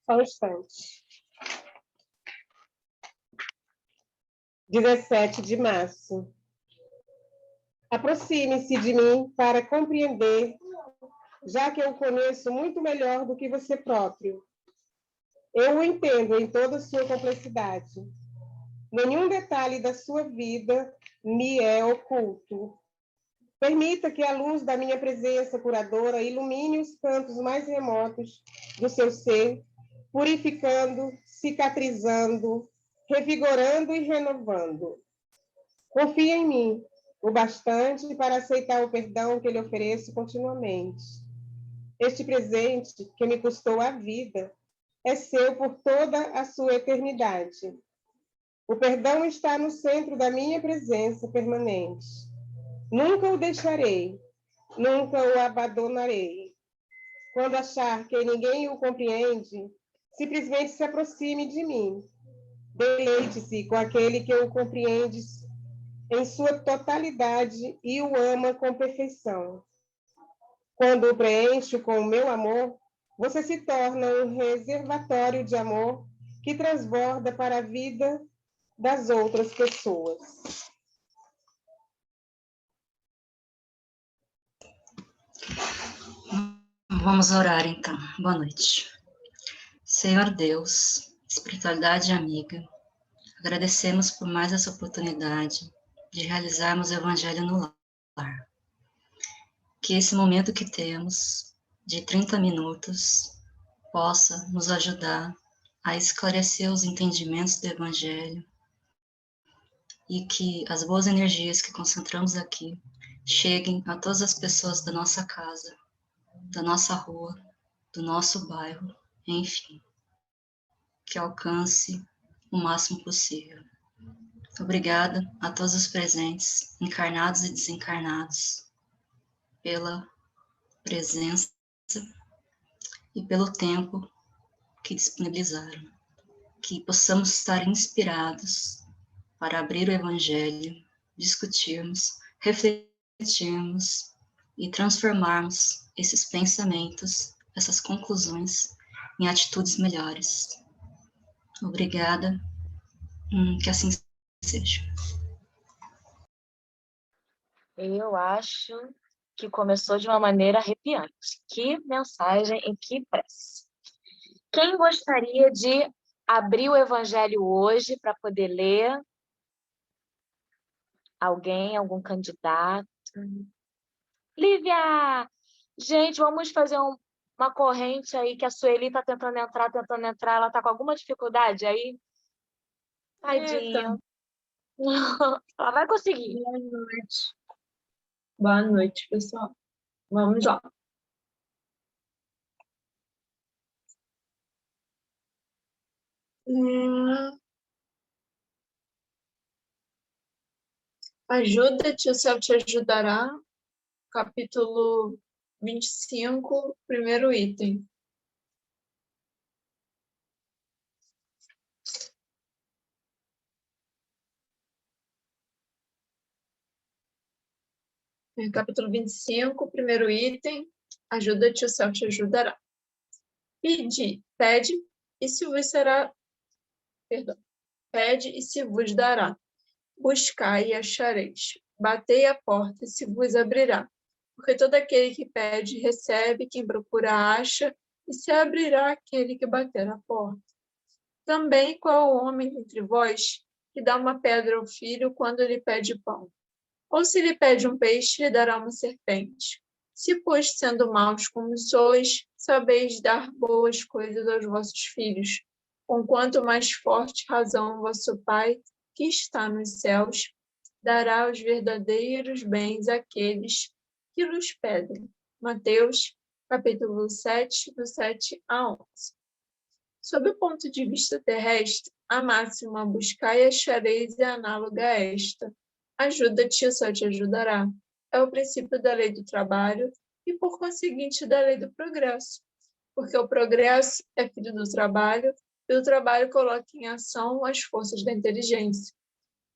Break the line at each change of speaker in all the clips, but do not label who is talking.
Só um instante. 17 de março. Aproxime-se de mim para compreender, já que eu o conheço muito melhor do que você próprio. Eu o entendo em toda a sua complexidade. Nenhum detalhe da sua vida me é oculto. Permita que a luz da minha presença curadora ilumine os cantos mais remotos do seu ser, purificando, cicatrizando, revigorando e renovando. Confie em mim o bastante para aceitar o perdão que lhe ofereço continuamente. Este presente que me custou a vida é seu por toda a sua eternidade. O perdão está no centro da minha presença permanente. Nunca o deixarei, nunca o abandonarei. Quando achar que ninguém o compreende, simplesmente se aproxime de mim. Deleite-se com aquele que o compreende em sua totalidade e o ama com perfeição. Quando o preencho com o meu amor, você se torna um reservatório de amor que transborda para a vida das outras pessoas.
Vamos orar, então. Boa noite. Senhor Deus, espiritualidade amiga, agradecemos por mais essa oportunidade de realizarmos o Evangelho no lar. Que esse momento que temos, de 30 minutos, possa nos ajudar a esclarecer os entendimentos do Evangelho e que as boas energias que concentramos aqui cheguem a todas as pessoas da nossa casa, da nossa rua, do nosso bairro, enfim, que alcance o máximo possível. Obrigada a todos os presentes, encarnados e desencarnados, pela presença e pelo tempo que disponibilizaram. Que possamos estar inspirados para abrir o Evangelho, discutirmos, refletirmos e transformarmos esses pensamentos, essas conclusões, em atitudes melhores. Obrigada, que assim seja.
Eu acho que começou de uma maneira arrepiante. Que mensagem e que prece. Quem gostaria de abrir o Evangelho hoje para poder ler? Alguém, algum candidato? Lívia! Gente, vamos fazer uma corrente aí que a Sueli está tentando entrar. Ela está com alguma dificuldade aí? Tadinha. Ela vai conseguir.
Boa noite. Boa noite, pessoal. Vamos lá. Ajuda-te, o céu te ajudará. Capítulo 25, primeiro item. Capítulo 25, primeiro item. Ajuda-te, o céu te ajudará. Pede, e se vos será... Perdão. Pede, e se vos dará. Buscai e achareis. Batei a porta, e se vos abrirá. Porque todo aquele que pede, recebe, quem procura, acha, e se abrirá aquele que bater a porta. Também qual homem entre vós que dá uma pedra ao filho quando lhe pede pão? Ou se lhe pede um peixe, lhe dará uma serpente? Se, pois, sendo maus como sois, sabeis dar boas coisas aos vossos filhos, com quanto mais forte razão vosso Pai, que está nos céus, dará os verdadeiros bens àqueles que nos pedem. Mateus, capítulo 7, do 7 a 11. Sob o ponto de vista terrestre, a máxima buscai e achareis é análoga a esta. Ajuda-te, o céu te ajudará. É o princípio da lei do trabalho e, por conseguinte, da lei do progresso. Porque o progresso é filho do trabalho e o trabalho coloca em ação as forças da inteligência.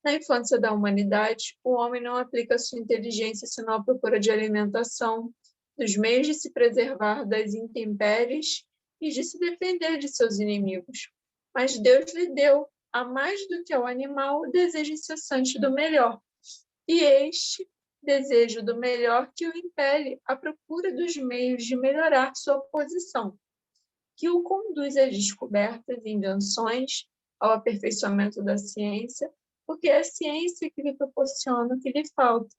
Na infância da humanidade, o homem não aplica sua inteligência senão à procura de alimentação, dos meios de se preservar das intempéries e de se defender de seus inimigos. Mas Deus lhe deu, a mais do que ao animal, o desejo incessante do melhor. E este desejo do melhor que o impele à procura dos meios de melhorar sua posição, que o conduz às descobertas e invenções, ao aperfeiçoamento da ciência, porque é a ciência que lhe proporciona o que lhe falta.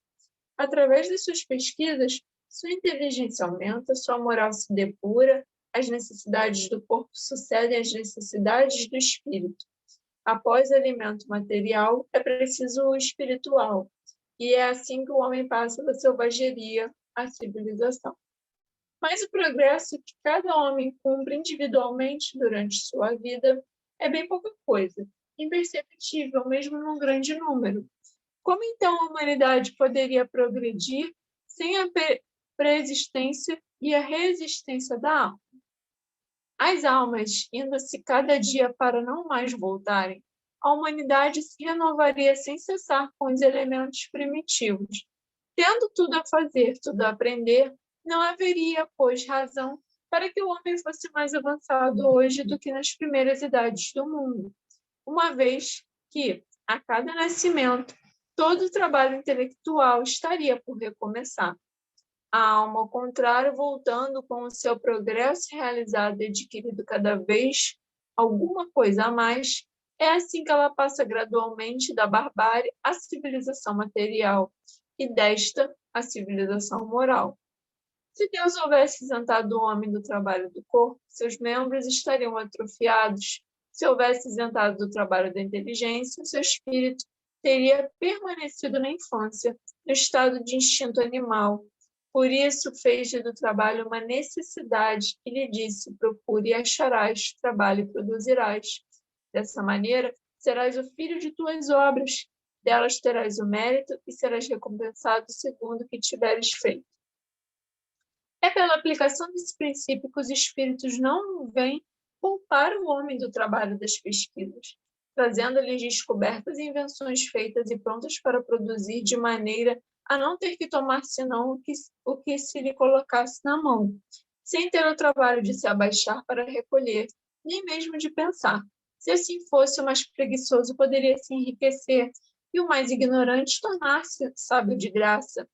Através de suas pesquisas, sua inteligência aumenta, sua moral se depura, as necessidades do corpo sucedem às necessidades do espírito. Após o alimento material, é preciso o espiritual, e é assim que o homem passa da selvageria à civilização. Mas o progresso que cada homem cumpre individualmente durante sua vida é bem pouca coisa, imperceptível mesmo num grande número. Como então a humanidade poderia progredir sem a preexistência e a resistência da alma? As almas, indo-se cada dia para não mais voltarem, a humanidade se renovaria sem cessar com os elementos primitivos. Tendo tudo a fazer, tudo a aprender, não haveria, pois, razão para que o homem fosse mais avançado hoje do que nas primeiras idades do mundo, uma vez que, a cada nascimento, todo o trabalho intelectual estaria por recomeçar. A alma, ao contrário, voltando com o seu progresso realizado e adquirido cada vez alguma coisa a mais, é assim que ela passa gradualmente da barbárie à civilização material e desta à civilização moral. Se Deus houvesse isentado o homem do trabalho do corpo, seus membros estariam atrofiados. Se houvesse isentado do trabalho da inteligência, seu espírito teria permanecido na infância, no estado de instinto animal. Por isso fez do trabalho uma necessidade e lhe disse: procure e acharás, trabalho e produzirás. Dessa maneira, serás o filho de tuas obras, delas terás o mérito e serás recompensado segundo o que tiveres feito. É pela aplicação desse princípio que os espíritos não vêm poupar o homem do trabalho das pesquisas, trazendo-lhes descobertas e invenções feitas e prontas para produzir de maneira a não ter que tomar senão o que se lhe colocasse na mão, sem ter o trabalho de se abaixar para recolher, nem mesmo de pensar. Se assim fosse, o mais preguiçoso poderia se enriquecer e o mais ignorante tornar-se sábio de graça,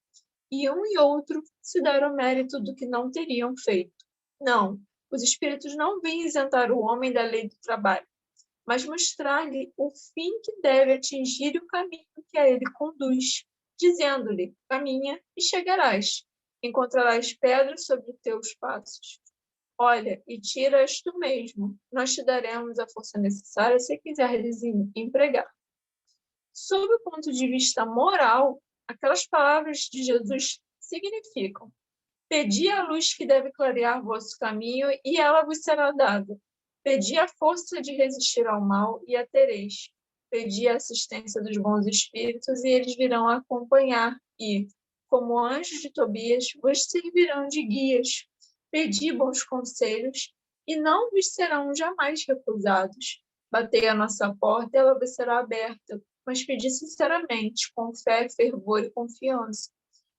e um e outro se dar o mérito do que não teriam feito. Não, os espíritos não vêm isentar o homem da lei do trabalho, mas mostrar-lhe o fim que deve atingir e o caminho que a ele conduz, dizendo-lhe: caminha e chegarás, encontrarás pedras sobre os teus passos. Olha, e tira-as tu mesmo, nós te daremos a força necessária se quiseres empregar. Sob o ponto de vista moral, aquelas palavras de Jesus significam: pedi a luz que deve clarear vosso caminho e ela vos será dada. Pedi a força de resistir ao mal e a tereis. Pedi a assistência dos bons espíritos e eles virão acompanhar e, como anjos de Tobias, vos servirão de guias. Pedi bons conselhos e não vos serão jamais recusados. Batei a nossa porta e ela vos será aberta, mas pedi sinceramente, com fé, fervor e confiança.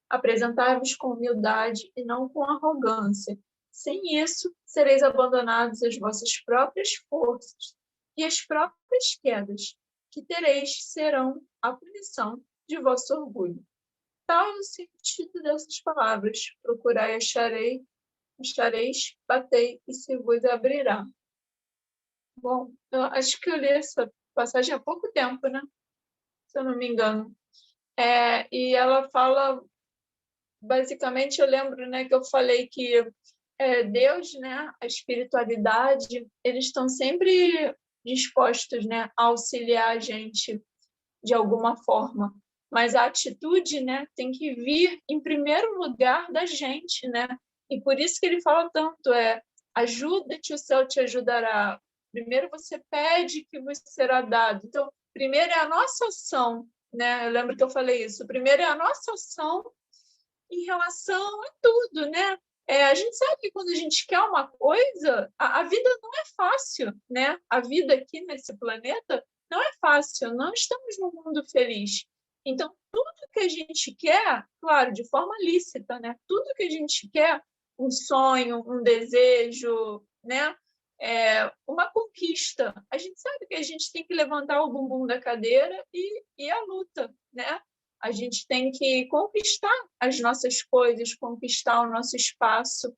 Apresentai-vos com humildade e não com arrogância. Sem isso, sereis abandonados às vossas próprias forças, e as próprias quedas que tereis serão a punição de vosso orgulho. Tal é o sentido dessas palavras: procurai e achareis, batei e se vos abrirá. Bom, eu acho que eu li essa passagem há pouco tempo, né? Se eu não me engano. E ela fala, basicamente, eu lembro, né, que eu falei que Deus, né, a espiritualidade, eles estão sempre dispostos, né, a auxiliar a gente de alguma forma, mas a atitude, né, tem que vir em primeiro lugar da gente, né? E por isso que ele fala tanto, ajuda-te, o céu te ajudará. Primeiro você pede que vos será dado. Então, primeiro é a nossa ação, né? Eu lembro que eu falei isso. Primeiro é a nossa ação em relação a tudo, né? A gente sabe que quando a gente quer uma coisa, a vida não é fácil, né? A vida aqui nesse planeta não é fácil, não estamos num mundo feliz. Então, tudo que a gente quer, claro, de forma lícita, né? Tudo que a gente quer, um sonho, um desejo, né? uma conquista. A gente sabe que a gente tem que levantar o bumbum da cadeira e a luta, né? A gente tem que conquistar as nossas coisas, conquistar o nosso espaço.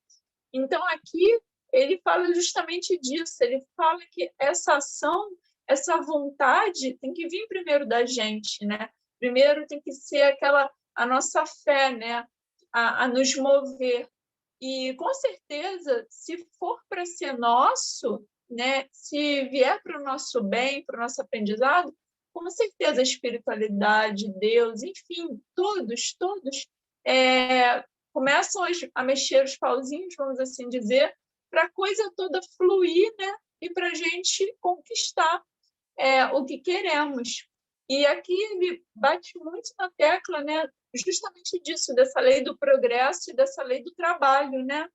Então, aqui, ele fala justamente disso. Ele fala que essa ação, essa vontade tem que vir primeiro da gente, né? Primeiro tem que ser a nossa fé, né? A nos mover. E, com certeza, se for para ser nosso, né? Se vier para o nosso bem, para o nosso aprendizado, com certeza a espiritualidade, Deus, enfim, todos começam a mexer os pauzinhos, vamos assim dizer, para a coisa toda fluir, né? E para a gente conquistar o que queremos. E aqui ele bate muito na tecla, né? Justamente disso, dessa lei do progresso e dessa lei do trabalho, né?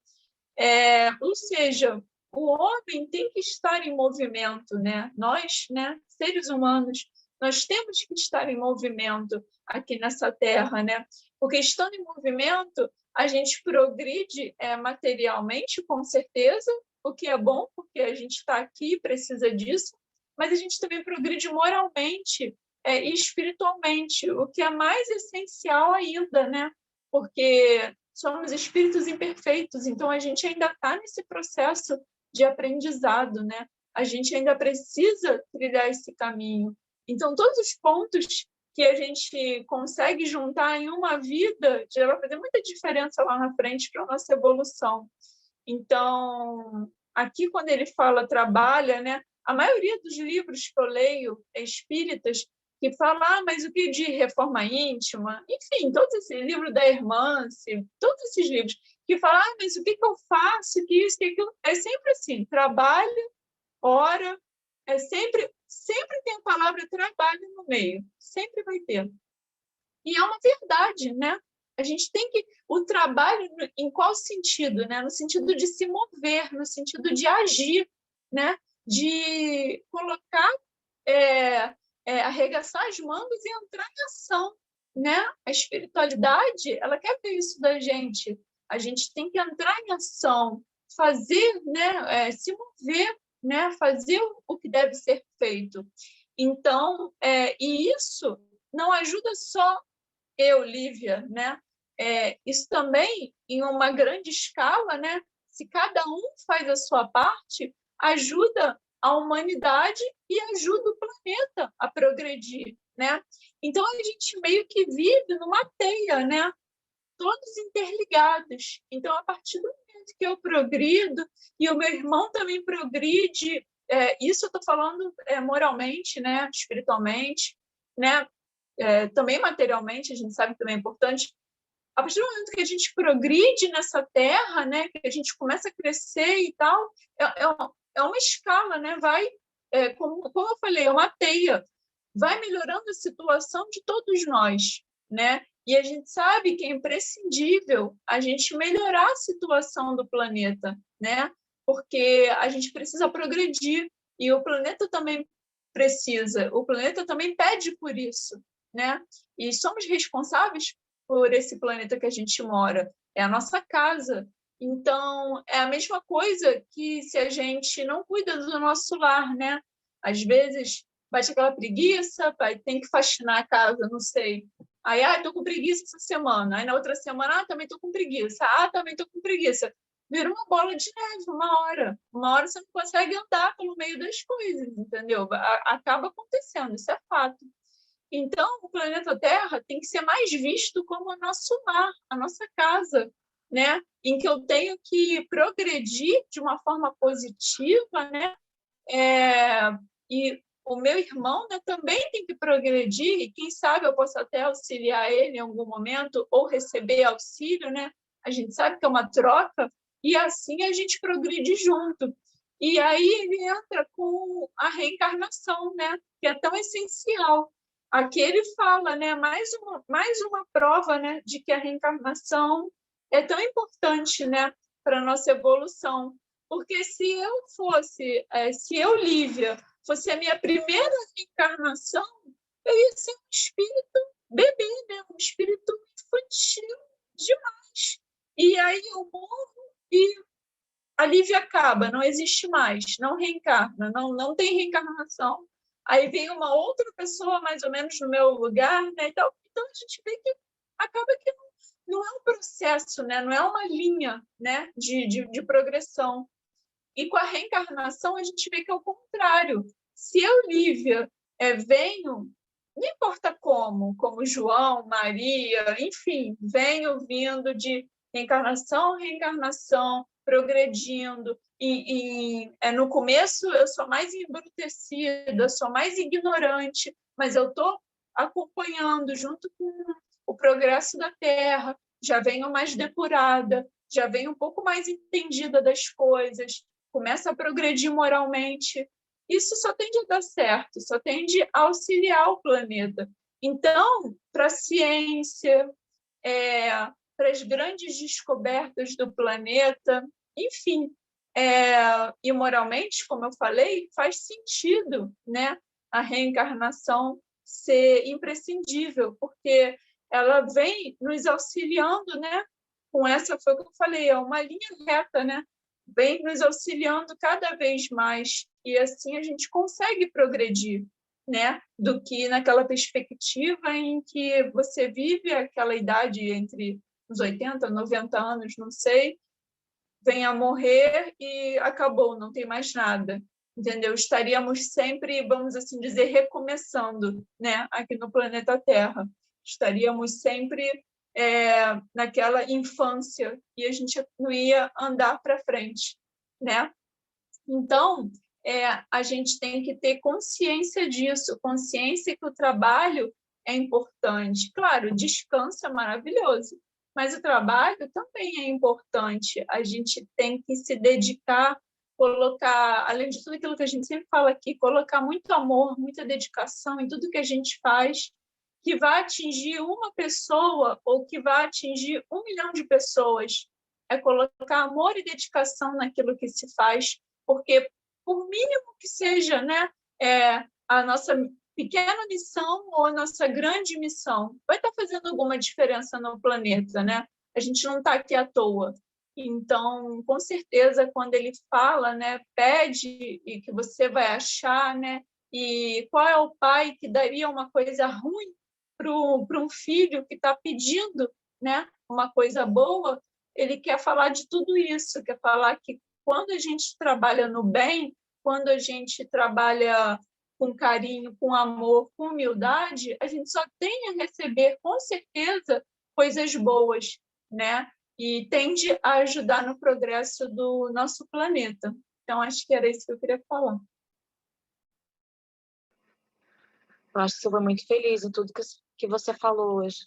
Ou seja, o homem tem que estar em movimento, né? Nós, né, seres humanos, nós temos que estar em movimento aqui nessa terra, né? Porque estando em movimento, a gente progride materialmente, com certeza, o que é bom, porque a gente está aqui e precisa disso, mas a gente também progride moralmente e espiritualmente, o que é mais essencial ainda, né? Porque somos espíritos imperfeitos, então a gente ainda está nesse processo de aprendizado, né? A gente ainda precisa trilhar esse caminho. Então, todos os pontos que a gente consegue juntar em uma vida já vai fazer muita diferença lá na frente para a nossa evolução. Então, aqui quando ele fala trabalha, né? A maioria dos livros que eu leio espíritas que fala, mas o que de reforma íntima? Enfim, todos esses livros da Hermance, todos esses livros que falam, mas o que eu faço? Que isso, que aquilo? É sempre assim, trabalho, ora, sempre tem a palavra trabalho no meio, sempre vai ter. E é uma verdade, né? A gente tem que... O trabalho, em qual sentido? Né? No sentido de se mover, no sentido de agir, né? De colocar... arregaçar as mangas e entrar em ação, né? A espiritualidade, ela quer ver isso da gente. A gente tem que entrar em ação, fazer, né? Se mover, né? Fazer o que deve ser feito. Então, e isso não ajuda só eu, Lívia, né? Isso também, em uma grande escala, né? Se cada um faz a sua parte, ajuda a humanidade e ajuda o planeta a progredir, né? Então, a gente meio que vive numa teia, né? Todos interligados. Então, a partir do momento que eu progrido e o meu irmão também progride, isso eu estou falando moralmente, né? Espiritualmente, né? Também materialmente, a gente sabe que também é importante. A partir do momento que a gente progride nessa terra, né? Que a gente começa a crescer e tal, é uma escala, né? Vai, como eu falei, é uma teia. Vai melhorando a situação de todos nós, né? E a gente sabe que é imprescindível a gente melhorar a situação do planeta, né? Porque a gente precisa progredir e o planeta também precisa, o planeta também pede por isso, né? E somos responsáveis por esse planeta que a gente mora, é a nossa casa. Então, é a mesma coisa que se a gente não cuida do nosso lar, né? Às vezes, bate aquela preguiça, tem que faxinar a casa, não sei. Aí, estou com preguiça essa semana. Aí, na outra semana, também estou com preguiça. Também estou com preguiça. Vira uma bola de neve, uma hora. Uma hora você não consegue andar pelo meio das coisas, entendeu? Acaba acontecendo, isso é fato. Então, o planeta Terra tem que ser mais visto como o nosso lar, a nossa casa, né? Em que eu tenho que progredir de uma forma positiva, né? E o meu irmão, né, também tem que progredir, e quem sabe eu posso até auxiliar ele em algum momento, ou receber auxílio, né? A gente sabe que é uma troca, e assim a gente progride junto. E aí ele entra com a reencarnação, né? Que é tão essencial. Aqui ele fala, né? Mais uma prova, né? De que a reencarnação é tão importante, né? Para a nossa evolução. Porque se eu, Lívia, fosse a minha primeira reencarnação, eu ia ser um espírito bebê, né? Um espírito infantil demais. E aí eu morro e a Lívia acaba, não existe mais, não reencarna, não tem reencarnação. Aí vem uma outra pessoa mais ou menos no meu lugar, né? Então a gente vê que acaba que não é um processo, né? Não é uma linha, né? de progressão. E com a reencarnação a gente vê que é o contrário. Se eu, Lívia, venho, não importa como João, Maria, enfim, venho vindo de reencarnação, progredindo, no começo eu sou mais embrutecida, sou mais ignorante, mas eu estou acompanhando junto com o progresso da Terra, já venho mais depurada, já venho um pouco mais entendida das coisas, começa a progredir moralmente. Isso só tende a dar certo, só tende a auxiliar o planeta. Então, para a ciência, para as grandes descobertas do planeta, enfim, e moralmente, como eu falei, faz sentido, né, a reencarnação ser imprescindível, porque ela vem nos auxiliando, né, com essa, foi o que eu falei, é uma linha reta, né, vem nos auxiliando cada vez mais, e assim a gente consegue progredir, né, do que naquela perspectiva em que você vive aquela idade entre os 80, 90 anos, não sei, vem a morrer e acabou, não tem mais nada, entendeu? Estaríamos sempre, vamos assim dizer, recomeçando, né, aqui no planeta Terra. Estaríamos sempre naquela infância e a gente não ia andar para frente, né? Então, a gente tem que ter consciência disso, consciência que o trabalho é importante. Claro, descanso é maravilhoso, mas o trabalho também é importante. A gente tem que se dedicar, colocar, além de tudo aquilo que a gente sempre fala aqui, colocar muito amor, muita dedicação em tudo que a gente faz, que vai atingir uma pessoa ou que vai atingir 1 milhão de pessoas. É colocar amor e dedicação naquilo que se faz, porque, por mínimo que seja, né, a nossa pequena missão ou a nossa grande missão, vai estar fazendo alguma diferença no planeta, né? A gente não está aqui à toa. Então, com certeza, quando ele fala, né, pede e que você vai achar, né, e qual é o pai que daria uma coisa ruim para um filho que está pedindo, né, uma coisa boa? Ele quer falar de tudo isso, quer falar que quando a gente trabalha no bem, quando a gente trabalha com carinho, com amor, com humildade, a gente só tem a receber, com certeza, coisas boas, né? E tende a ajudar no progresso do nosso planeta. Então, acho que era isso que eu queria falar.
Eu acho que você foi muito feliz em tudo que você falou hoje.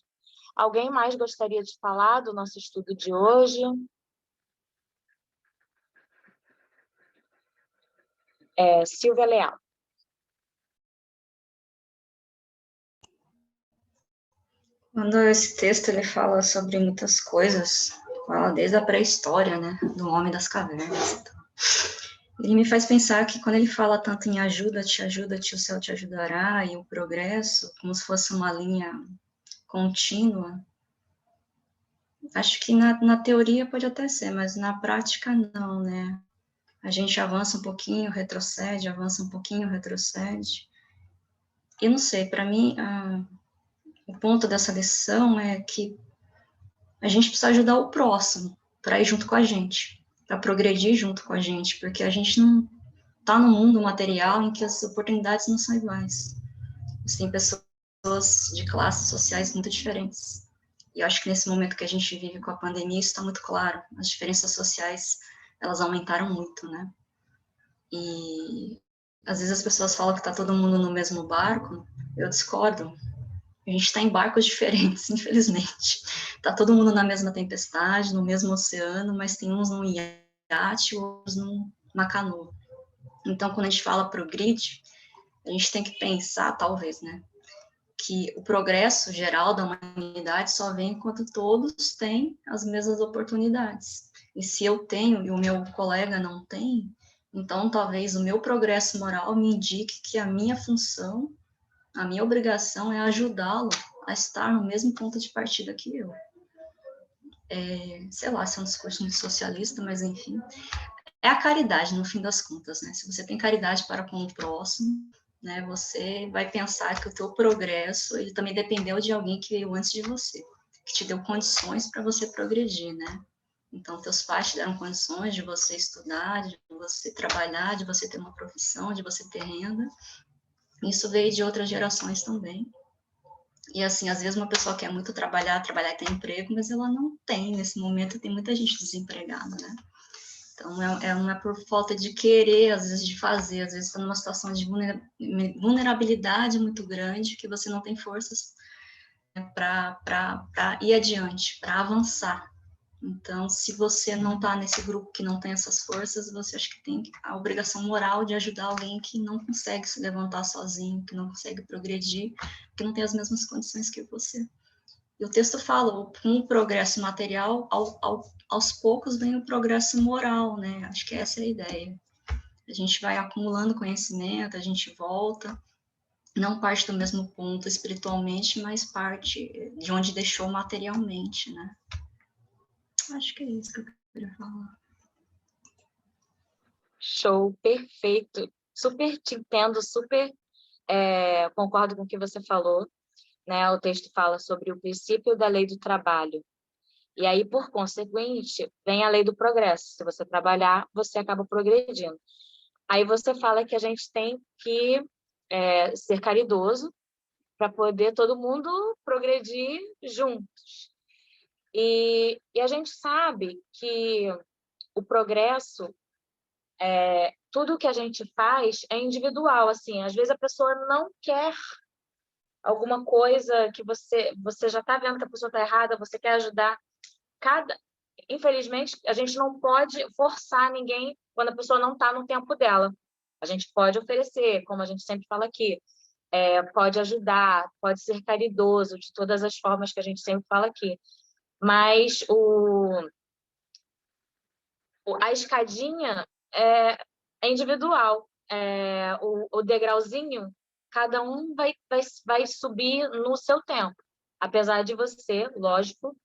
Alguém mais gostaria de falar do nosso estudo de hoje? Silvia Leal.
Quando esse texto ele fala sobre muitas coisas, fala desde a pré-história, né, do homem das cavernas e tal. Ele me faz pensar que quando ele fala tanto em ajuda-te, o céu te ajudará, e o progresso, como se fosse uma linha contínua, acho que na teoria pode até ser, mas na prática não, né? A gente avança um pouquinho, retrocede, avança um pouquinho, retrocede. E não sei, para mim, o ponto dessa lição é que a gente precisa ajudar o próximo para ir junto com a gente, para progredir junto com a gente, porque a gente não está no mundo material em que as oportunidades não são iguais. Tem pessoas de classes sociais muito diferentes. E eu acho que nesse momento que a gente vive com a pandemia, isso está muito claro. As diferenças sociais, elas aumentaram muito, né? E às vezes as pessoas falam que está todo mundo no mesmo barco, eu discordo. A gente está em barcos diferentes, infelizmente. Está todo mundo na mesma tempestade, no mesmo oceano, mas tem uns num iate, outros numa canoa. Então, quando a gente fala progride, a gente tem que pensar, talvez, né, que o progresso geral da humanidade só vem enquanto todos têm as mesmas oportunidades. E se eu tenho e o meu colega não tem, então talvez o meu progresso moral me indique que a minha função, a minha obrigação é ajudá-lo a estar no mesmo ponto de partida que eu. Sei lá se é um discurso muito socialista, mas enfim. é a caridade, no fim das contas, né? Se você tem caridade para com o próximo, né, você vai pensar que o teu progresso, ele também dependeu de alguém que veio antes de você, que te deu condições para você progredir, né? Então, teus pais te deram condições de você estudar, de você trabalhar, de você ter uma profissão, de você ter renda. Isso veio de outras gerações também. E assim, às vezes uma pessoa quer muito trabalhar e ter emprego, mas ela não tem. Nesse momento tem muita gente desempregada, né? Então, não é por falta de querer, às vezes, de fazer. Às vezes está numa situação de vulnerabilidade muito grande, que você não tem forças, né, para ir adiante, para avançar. Então, se você não está nesse grupo que não tem essas forças, você acha que tem a obrigação moral de ajudar alguém que não consegue se levantar sozinho, que não consegue progredir, que não tem as mesmas condições que você. E o texto fala, com o progresso material, aos poucos vem o progresso moral, né? Acho que essa é a ideia. A gente vai acumulando conhecimento, a gente volta, não parte do mesmo ponto espiritualmente, mas parte de onde deixou materialmente, né? Acho que é isso que eu queria falar.
Show, perfeito. Super te entendo, super concordo com o que você falou, né? O texto fala sobre o princípio da lei do trabalho. E aí, por consequente, vem a lei do progresso. Se você trabalhar, você acaba progredindo. Aí você fala que a gente tem que ser caridoso para poder todo mundo progredir juntos. E a gente sabe que o progresso, tudo que a gente faz é individual, assim. Às vezes a pessoa não quer alguma coisa que você já está vendo que a pessoa está errada, você quer ajudar. Infelizmente, a gente não pode forçar ninguém quando a pessoa não está no tempo dela. A gente pode oferecer, como a gente sempre fala aqui, pode ajudar, pode ser caridoso, de todas as formas que a gente sempre fala aqui. Mas a escadinha é individual. O degrauzinho, cada um vai subir no seu tempo. Apesar de você, lógico,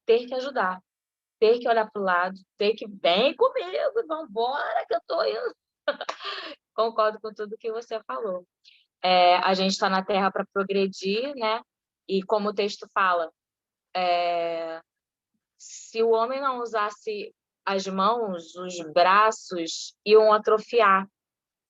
ter que ajudar, ter que olhar para o lado, ter que vem comigo, vamos embora que eu estou indo. Concordo com tudo que você falou. A gente está na Terra para progredir, né? E como o texto fala, se o homem não usasse as mãos, os braços iam atrofiar,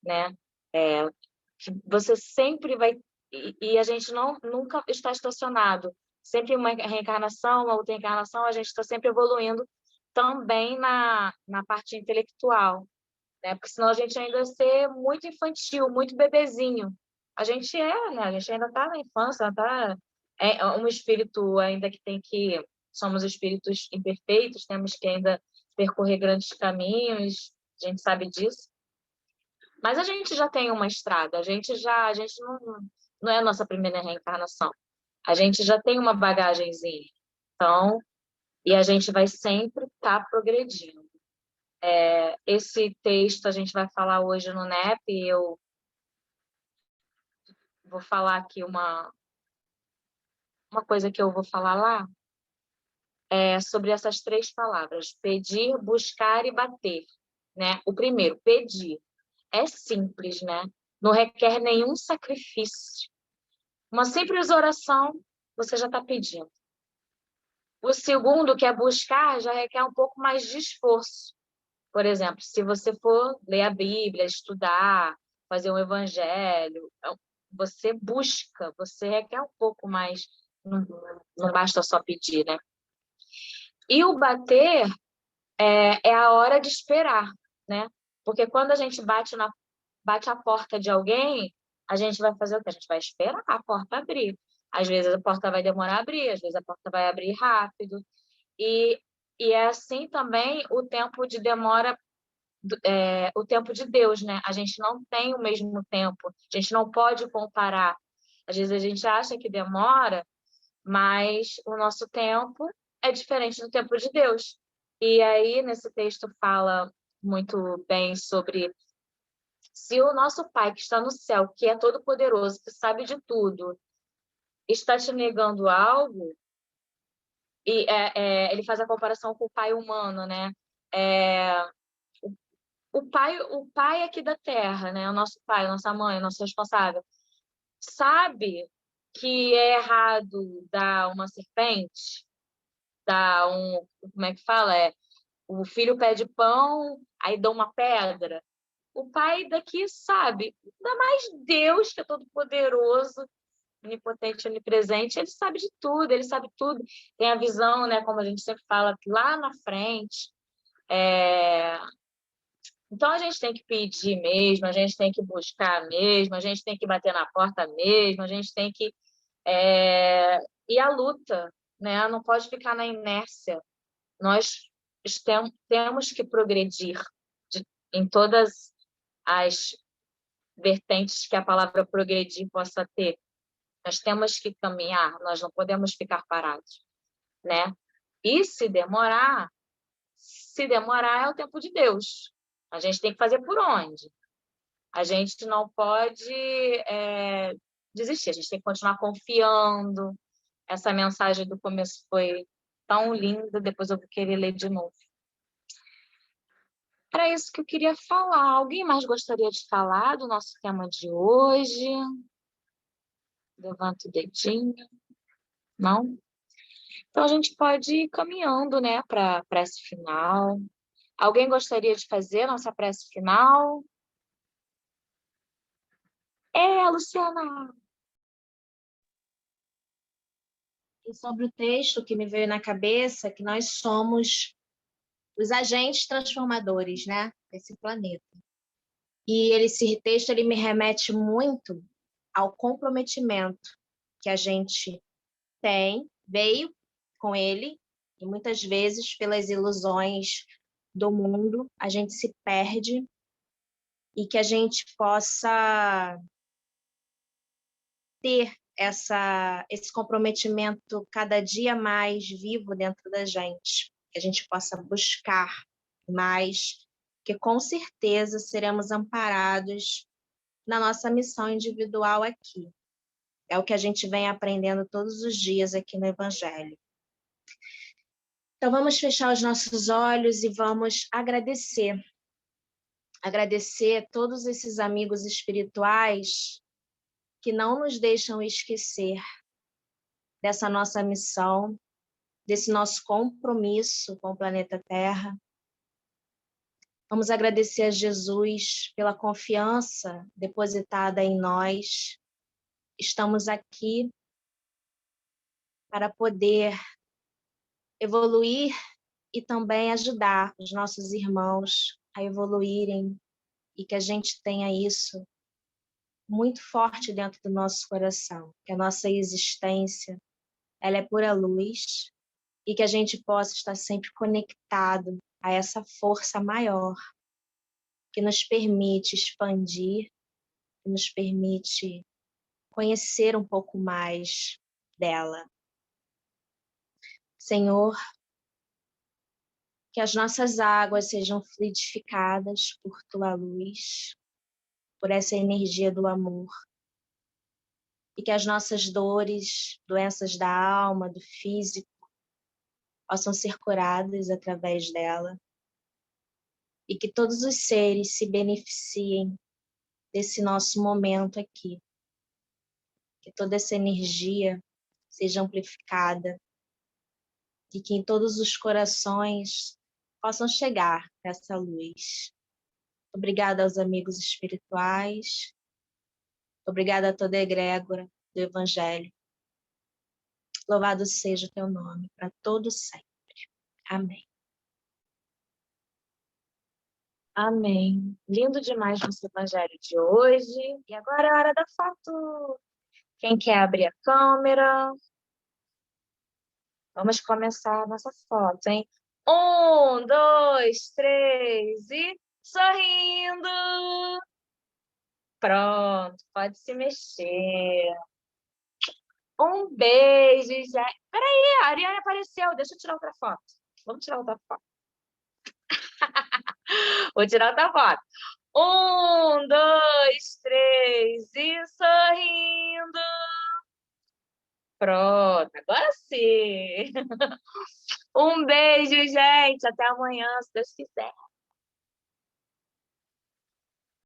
né? Que você sempre vai... E a gente nunca está estacionado. Sempre uma reencarnação, uma outra encarnação, a gente está sempre evoluindo também na parte intelectual, né? Porque senão a gente ainda ia ser muito infantil, muito bebezinho. A gente né? A gente ainda está na infância, está um espírito ainda que tem que... Somos espíritos imperfeitos, temos que ainda percorrer grandes caminhos, a gente sabe disso. Mas a gente já tem uma estrada, a gente não é a nossa primeira reencarnação. A gente já tem uma bagagenzinha. Então, e a gente vai sempre estar progredindo. Esse texto a gente vai falar hoje no NEP, eu vou falar aqui uma coisa que eu vou falar lá, sobre essas 3 palavras, pedir, buscar e bater, né? O primeiro, pedir, é simples, né? Não requer nenhum sacrifício. Uma simples oração, você já está pedindo. O segundo, que é buscar, já requer um pouco mais de esforço. Por exemplo, se você for ler a Bíblia, estudar, fazer um evangelho, você busca, você requer um pouco mais, não basta só pedir, né? E o bater é a hora de esperar, né? Porque quando a gente bate a porta de alguém, a gente vai fazer o quê? A gente vai esperar a porta abrir. Às vezes a porta vai demorar a abrir, às vezes a porta vai abrir rápido. E é assim também o tempo de demora, o tempo de Deus, né? A gente não tem o mesmo tempo, a gente não pode comparar. Às vezes a gente acha que demora, mas o nosso tempo é diferente do tempo de Deus. E aí, nesse texto, fala muito bem sobre se o nosso Pai que está no céu, que é todo-poderoso, que sabe de tudo, está te negando algo, e ele faz a comparação com o pai humano, né? o pai aqui da terra, né? O nosso pai, a nossa mãe, o nosso responsável, sabe que é errado dar uma serpente, dar como é que fala? O filho pede pão, aí dá uma pedra. O pai daqui sabe, ainda mais Deus, que é todo poderoso, onipotente, onipresente, ele sabe de tudo, ele sabe tudo. Tem a visão, né, como a gente sempre fala, lá na frente. Então, a gente tem que pedir mesmo, a gente tem que buscar mesmo, a gente tem que bater na porta mesmo, a gente tem que ir à luta, né? Não pode ficar na inércia. Nós temos que progredir em todas as vertentes que a palavra progredir possa ter. Nós temos que caminhar, nós não podemos ficar parados, né? E se demorar é o tempo de Deus. A gente tem que fazer por onde? A gente não pode desistir, a gente tem que continuar confiando. Essa mensagem do começo foi tão linda, depois eu vou querer ler de novo. Era isso que eu queria falar. Alguém mais gostaria de falar do nosso tema de hoje? Levanta o dedinho. Não? Então, a gente pode ir caminhando, né, para a prece final. Alguém gostaria de fazer a nossa prece final? Luciana!
E sobre o texto que me veio na cabeça, que nós somos os agentes transformadores, né, desse planeta. E esse texto ele me remete muito ao comprometimento que a gente veio com ele, e muitas vezes, pelas ilusões do mundo, a gente se perde, e que a gente possa ter esse comprometimento cada dia mais vivo dentro da gente, que a gente possa buscar mais, que com certeza seremos amparados na nossa missão individual aqui. É o que a gente vem aprendendo todos os dias aqui no Evangelho. Então, vamos fechar os nossos olhos e vamos agradecer. Agradecer a todos esses amigos espirituais que não nos deixam esquecer dessa nossa missão, desse nosso compromisso com o planeta Terra. Vamos agradecer a Jesus pela confiança depositada em nós. Estamos aqui para poder evoluir e também ajudar os nossos irmãos a evoluírem, e que a gente tenha isso muito forte dentro do nosso coração, que a nossa existência ela é pura luz, e que a gente possa estar sempre conectado a essa força maior que nos permite expandir, que nos permite conhecer um pouco mais dela. Senhor, que as nossas águas sejam fluidificadas por Tua luz, por essa energia do amor, e que as nossas dores, doenças da alma, do físico, possam ser curadas através dela, e que todos os seres se beneficiem desse nosso momento aqui, que toda essa energia seja amplificada, e que em todos os corações possam chegar essa luz. Obrigada aos amigos espirituais, obrigada a toda a egrégora do Evangelho. Louvado seja o teu nome, para todos sempre. Amém.
Amém. Lindo demais nosso Evangelho de hoje. E agora é a hora da foto. Quem quer abrir a câmera? Vamos começar a nossa foto, hein? 1, 2, 3 e sorrindo! Pronto, pode se mexer. Um beijo, já. Peraí, a Ariane apareceu. Deixa eu tirar outra foto. Vamos tirar outra foto. Vou tirar outra foto. 1, 2, 3 e sorrindo. Pronto, agora sim. Um beijo, gente. Até amanhã, se Deus quiser.